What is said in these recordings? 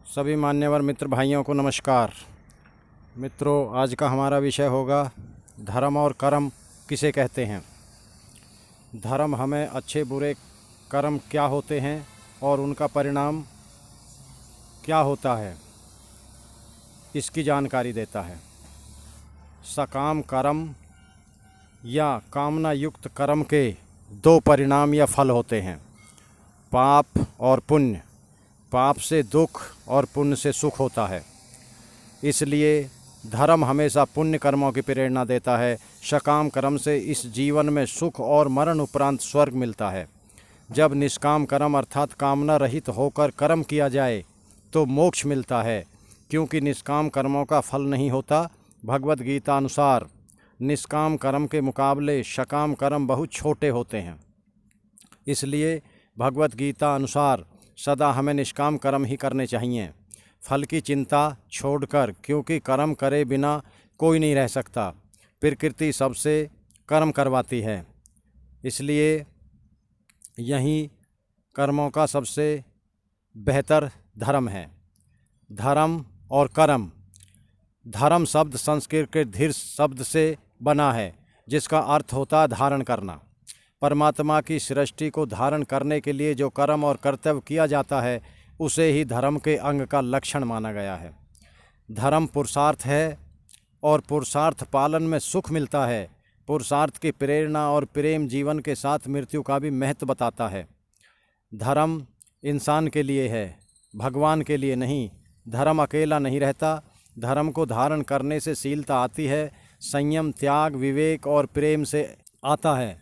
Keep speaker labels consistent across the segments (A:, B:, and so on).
A: सभी मान्यवर मित्र भाइयों को नमस्कार। मित्रों, आज का हमारा विषय होगा धर्म और कर्म किसे कहते हैं। धर्म हमें अच्छे बुरे कर्म क्या होते हैं और उनका परिणाम क्या होता है, इसकी जानकारी देता है। सकाम कर्म या कामना युक्त कर्म के दो परिणाम या फल होते हैं, पाप और पुण्य। पाप से दुख और पुण्य से सुख होता है, इसलिए धर्म हमेशा पुण्य कर्मों की प्रेरणा देता है। सकाम कर्म से इस जीवन में सुख और मरण उपरांत स्वर्ग मिलता है। जब निष्काम कर्म अर्थात कामना रहित होकर कर्म किया जाए तो मोक्ष मिलता है, क्योंकि निष्काम कर्मों का फल नहीं होता। भगवद गीता अनुसार निष्काम कर्म के मुकाबले सकाम कर्म बहुत छोटे होते हैं, इसलिए भगवद गीता अनुसार सदा हमें निष्काम कर्म ही करने चाहिए, फल की चिंता छोड़कर, क्योंकि कर्म करे बिना कोई नहीं रह सकता। प्रकृति सबसे कर्म करवाती है, इसलिए यही कर्मों का सबसे बेहतर धर्म है। धर्म और कर्म। धर्म शब्द संस्कृत के धीर शब्द से बना है, जिसका अर्थ होता है धारण करना। परमात्मा की सृष्टि को धारण करने के लिए जो कर्म और कर्तव्य किया जाता है, उसे ही धर्म के अंग का लक्षण माना गया है। धर्म पुरुषार्थ है और पुरुषार्थ पालन में सुख मिलता है। पुरुषार्थ की प्रेरणा और प्रेम जीवन के साथ मृत्यु का भी महत्व बताता है। धर्म इंसान के लिए है, भगवान के लिए नहीं। धर्म अकेला नहीं रहता। धर्म को धारण करने से शीलता आती है, संयम, त्याग, विवेक और प्रेम से आता है।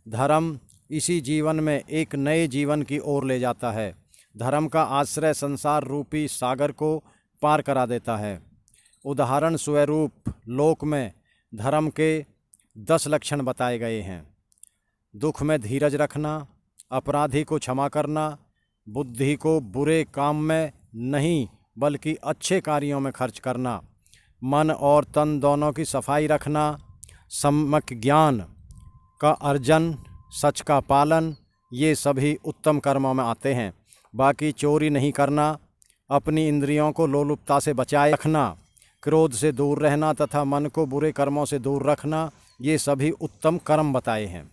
A: धर्म इसी जीवन में एक नए जीवन की ओर ले जाता है। धर्म का आश्रय संसार रूपी सागर को पार करा देता है। उदाहरण स्वरूप लोक में धर्म के 10 लक्षण बताए गए हैं। दुख में धीरज रखना, अपराधी को क्षमा करना, बुद्धि को बुरे काम में नहीं बल्कि अच्छे कार्यों में खर्च करना, मन और तन दोनों की सफाई रखना, सम्यक ज्ञान का अर्जन, सच का पालन, ये सभी उत्तम कर्मों में आते हैं। बाकी चोरी नहीं करना, अपनी इंद्रियों को लोलुपता से बचाए रखना, क्रोध से दूर रहना तथा मन को बुरे कर्मों से दूर रखना, ये सभी उत्तम कर्म बताए हैं।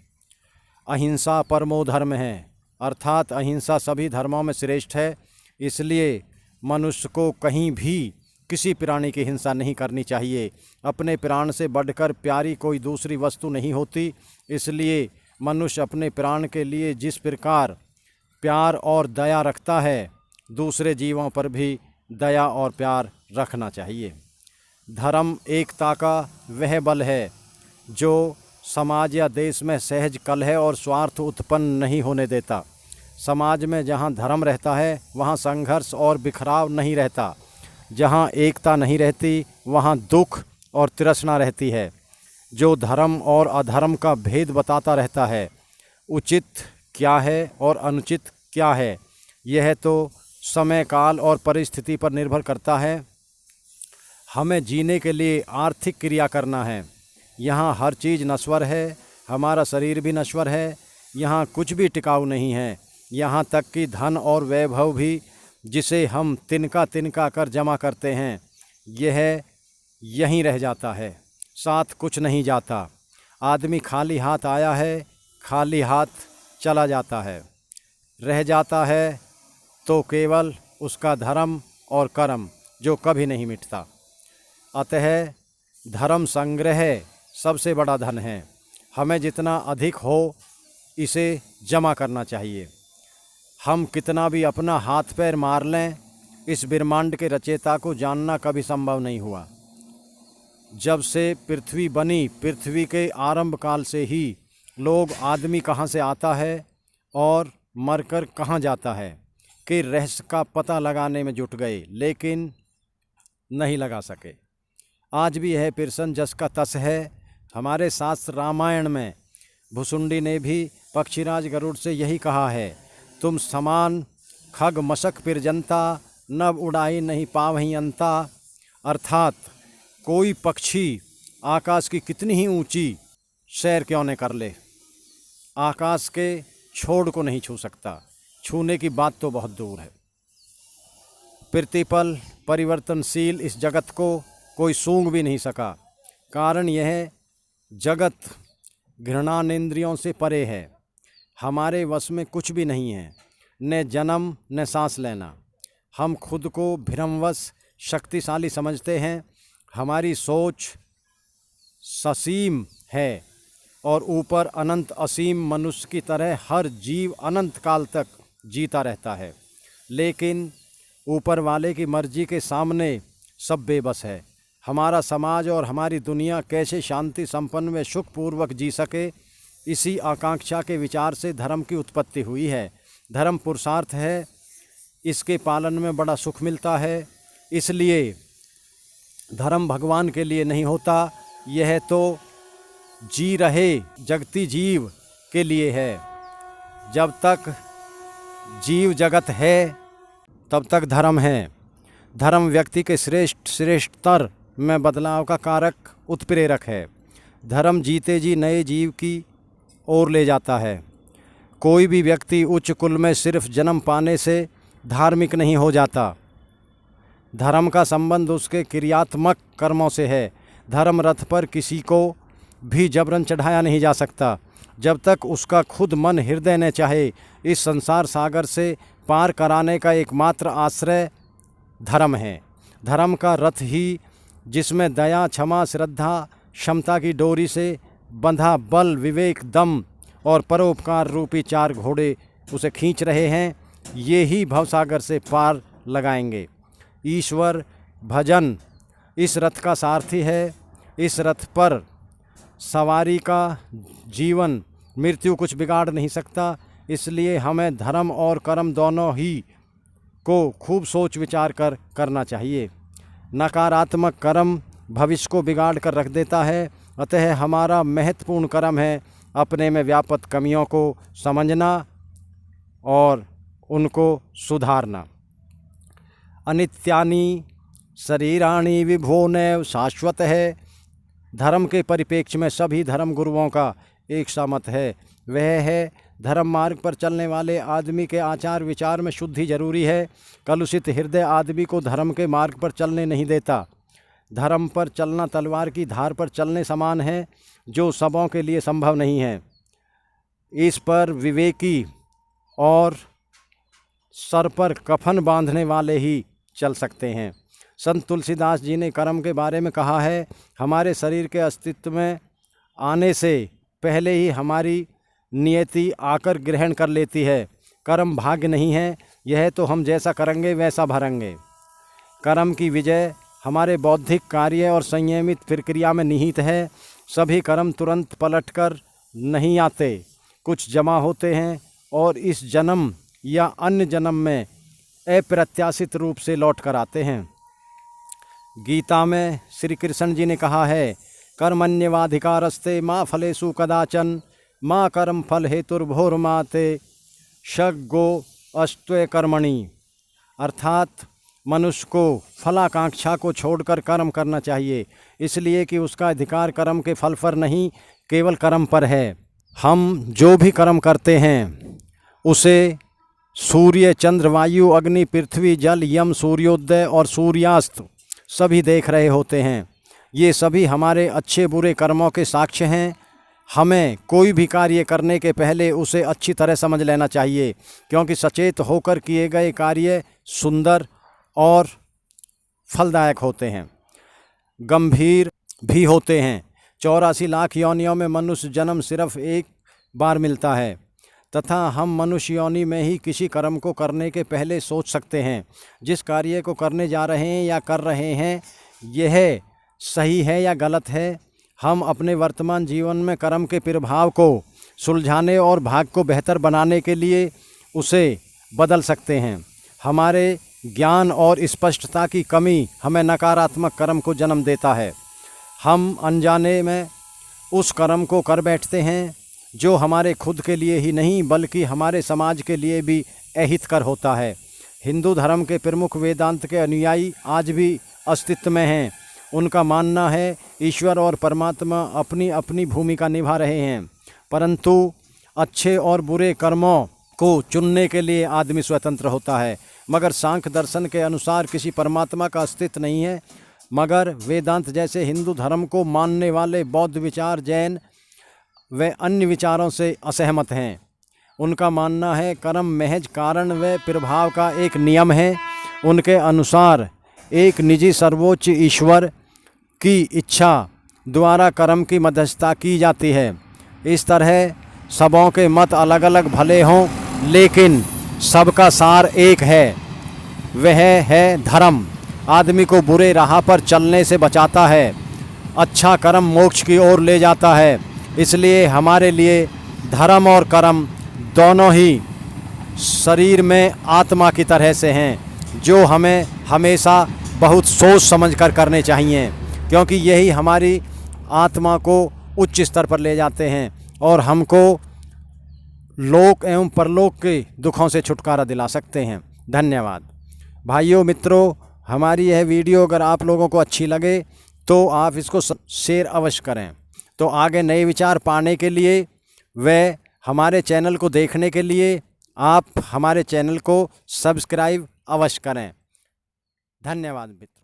A: अहिंसा परमो धर्म है, अर्थात अहिंसा सभी धर्मों में श्रेष्ठ है। इसलिए मनुष्य को कहीं भी किसी प्राणी की हिंसा नहीं करनी चाहिए। अपने प्राण से बढ़कर प्यारी कोई दूसरी वस्तु नहीं होती। इसलिए मनुष्य अपने प्राण के लिए जिस प्रकार प्यार और दया रखता है, दूसरे जीवों पर भी दया और प्यार रखना चाहिए। धर्म एकता का वह बल है जो समाज या देश में सहज कलह और स्वार्थ उत्पन्न नहीं होने देता। समाज में जहाँ धर्म रहता है, वहाँ संघर्ष और बिखराव नहीं रहता। जहाँ एकता नहीं रहती, वहाँ दुख और तृष्णा रहती है। जो धर्म और अधर्म का भेद बताता रहता है, उचित क्या है और अनुचित क्या है, यह तो समय, काल और परिस्थिति पर निर्भर करता है। हमें जीने के लिए आर्थिक क्रिया करना है। यहाँ हर चीज़ नश्वर है, हमारा शरीर भी नश्वर है। यहाँ कुछ भी टिकाऊ नहीं है। यहाँ तक कि धन और वैभव भी, जिसे हम तिनका तिनका कर जमा करते हैं, यह यहीं रह जाता है, साथ कुछ नहीं जाता। आदमी खाली हाथ आया है, खाली हाथ चला जाता है। रह जाता है तो केवल उसका धर्म और कर्म, जो कभी नहीं मिटता। अतः धर्म संग्रह सबसे बड़ा धन है। हमें जितना अधिक हो, इसे जमा करना चाहिए। हम कितना भी अपना हाथ पैर मार लें, इस ब्रह्मांड के रचयिता को जानना कभी संभव नहीं हुआ। जब से पृथ्वी बनी, पृथ्वी के आरंभ काल से ही लोग आदमी कहाँ से आता है और मरकर कहाँ जाता है के रहस्य का पता लगाने में जुट गए, लेकिन नहीं लगा सके। आज भी यह प्रश्न जस का तस है। हमारे शास्त्र रामायण में भुसुंडी ने भी पक्षीराज गरुड़ से यही कहा है, तुम समान खग मशक पिरजंता, नभ उड़ाई नहीं पावहीं अंता। अर्थात कोई पक्षी आकाश की कितनी ही ऊंची सैर क्यों न कर ले, आकाश के छोड़ को नहीं छू सकता। छूने की बात तो बहुत दूर है। प्रतिपल परिवर्तनशील इस जगत को कोई सूंघ भी नहीं सका। कारण यह जगत घृणानेंद्रियों से परे है, हमारे वश में कुछ भी नहीं है, न जन्म न सांस लेना। हम खुद को भ्रमवश शक्तिशाली समझते हैं। हमारी सोच ससीम है और ऊपर अनंत असीम मनुष्य की तरह हर जीव अनंत काल तक जीता रहता है, लेकिन ऊपर वाले की मर्जी के सामने सब बेबस है। हमारा समाज और हमारी दुनिया कैसे शांति संपन्न व सुखपूर्वक जी सके, इसी आकांक्षा के विचार से धर्म की उत्पत्ति हुई है। धर्म पुरुषार्थ है, इसके पालन में बड़ा सुख मिलता है। इसलिए धर्म भगवान के लिए नहीं होता, यह तो जी रहे जगती जीव के लिए है। जब तक जीव जगत है तब तक धर्म है। धर्म व्यक्ति के श्रेष्ठतर में बदलाव का कारक उत्प्रेरक है। धर्म जीते जी नए जीव की ओर ले जाता है। कोई भी व्यक्ति उच्च कुल में सिर्फ जन्म पाने से धार्मिक नहीं हो जाता। धर्म का संबंध उसके क्रियात्मक कर्मों से है। धर्म रथ पर किसी को भी जबरन चढ़ाया नहीं जा सकता। जब तक उसका खुद मन हृदय ने चाहे, इस संसार सागर से पार कराने का एकमात्र आश्रय धर्म है। धर्म का रथ ही, जिसमें दया, क्षमा, श्रद्धा, क्षमता की डोरी से बंधा बल, विवेक, दम और परोपकार रूपी 4 घोड़े उसे खींच रहे हैं, ये ही भवसागर से पार लगाएंगे। ईश्वर भजन इस रथ का सारथी है। इस रथ पर सवारी का जीवन मृत्यु कुछ बिगाड़ नहीं सकता। इसलिए हमें धर्म और कर्म दोनों ही को खूब सोच विचार कर करना चाहिए। नकारात्मक कर्म भविष्य को बिगाड़ कर रख देता है। अतः हमारा महत्वपूर्ण कर्म है अपने में व्याप्त कमियों को समझना और उनको सुधारना। अनित्यानि शरीराणि विभो नैव शाश्वत है। धर्म के परिप्रेक्ष्य में सभी धर्म गुरुओं का एक सा मत है, वह है धर्म मार्ग पर चलने वाले आदमी के आचार विचार में शुद्धि जरूरी है। कलुषित हृदय आदमी को धर्म के मार्ग पर चलने नहीं देता। धर्म पर चलना तलवार की धार पर चलने समान है, जो सबों के लिए संभव नहीं है। इस पर विवेकी और सर पर कफन बांधने वाले ही चल सकते हैं। संत तुलसीदास जी ने कर्म के बारे में कहा है, हमारे शरीर के अस्तित्व में आने से पहले ही हमारी नियति आकर ग्रहण कर लेती है। कर्म भाग्य नहीं है, यह तो हम जैसा करेंगे वैसा भरेंगे। कर्म की विजय हमारे बौद्धिक कार्य और संयमित प्रक्रिया में निहित है। सभी कर्म तुरंत पलटकर नहीं आते, कुछ जमा होते हैं और इस जन्म या अन्य जन्म में अप्रत्याशित रूप से लौट कर आते हैं। गीता में श्री कृष्ण जी ने कहा है, कर्मण्यवाधिकारस्ते माँ फलेषु कदाचन माँ कर्म फल हेतुर्भोर्माते शग्गो अस्त्वे कर्मणि। अर्थात मनुष्य को फलाकांक्षा को छोड़कर कर्म करना चाहिए, इसलिए कि उसका अधिकार कर्म के फल पर नहीं, केवल कर्म पर है। हम जो भी कर्म करते हैं उसे सूर्य, चंद्र, वायु, अग्नि, पृथ्वी, जल, यम, सूर्योदय और सूर्यास्त सभी देख रहे होते हैं। ये सभी हमारे अच्छे बुरे कर्मों के साक्ष्य हैं। हमें कोई भी कार्य करने के पहले उसे अच्छी तरह समझ लेना चाहिए, क्योंकि सचेत होकर किए गए कार्य सुंदर और फलदायक होते हैं, गंभीर भी होते हैं। 84 लाख योनियों में मनुष्य जन्म सिर्फ एक बार मिलता है, तथा हम मनुष्य योनि में ही किसी कर्म को करने के पहले सोच सकते हैं, जिस कार्य को करने जा रहे हैं या कर रहे हैं यह सही है या गलत है। हम अपने वर्तमान जीवन में कर्म के प्रभाव को सुलझाने और भाग्य को बेहतर बनाने के लिए उसे बदल सकते हैं। हमारे ज्ञान और स्पष्टता की कमी हमें नकारात्मक कर्म को जन्म देता है। हम अनजाने में उस कर्म को कर बैठते हैं जो हमारे खुद के लिए ही नहीं बल्कि हमारे समाज के लिए भी अहितकर होता है। हिंदू धर्म के प्रमुख वेदांत के अनुयायी आज भी अस्तित्व में हैं। उनका मानना है ईश्वर और परमात्मा अपनी अपनी भूमिका निभा रहे हैं, परंतु अच्छे और बुरे कर्मों को चुनने के लिए आदमी स्वतंत्र होता है। मगर सांख्य दर्शन के अनुसार किसी परमात्मा का अस्तित्व नहीं है। मगर वेदांत जैसे हिंदू धर्म को मानने वाले बौद्ध विचार, जैन व अन्य विचारों से असहमत हैं। उनका मानना है कर्म महज कारण व प्रभाव का एक नियम है। उनके अनुसार एक निजी सर्वोच्च ईश्वर की इच्छा द्वारा कर्म की मध्यस्थता की जाती है। इस तरह सबों के मत अलग अलग भले हों, लेकिन सबका सार एक है, वह है धर्म। आदमी को बुरे राह पर चलने से बचाता है, अच्छा कर्म मोक्ष की ओर ले जाता है। इसलिए हमारे लिए धर्म और कर्म दोनों ही शरीर में आत्मा की तरह से हैं, जो हमें हमेशा बहुत सोच समझ कर करने चाहिए, क्योंकि यही हमारी आत्मा को उच्च स्तर पर ले जाते हैं और हमको लोक एवं परलोक के दुखों से छुटकारा दिला सकते हैं। धन्यवाद। भाइयों मित्रों, हमारी यह वीडियो अगर आप लोगों को अच्छी लगे तो आप इसको शेयर अवश्य करें। तो आगे नए विचार पाने के लिए व हमारे चैनल को देखने के लिए आप हमारे चैनल को सब्सक्राइब अवश्य करें। धन्यवाद मित्रों।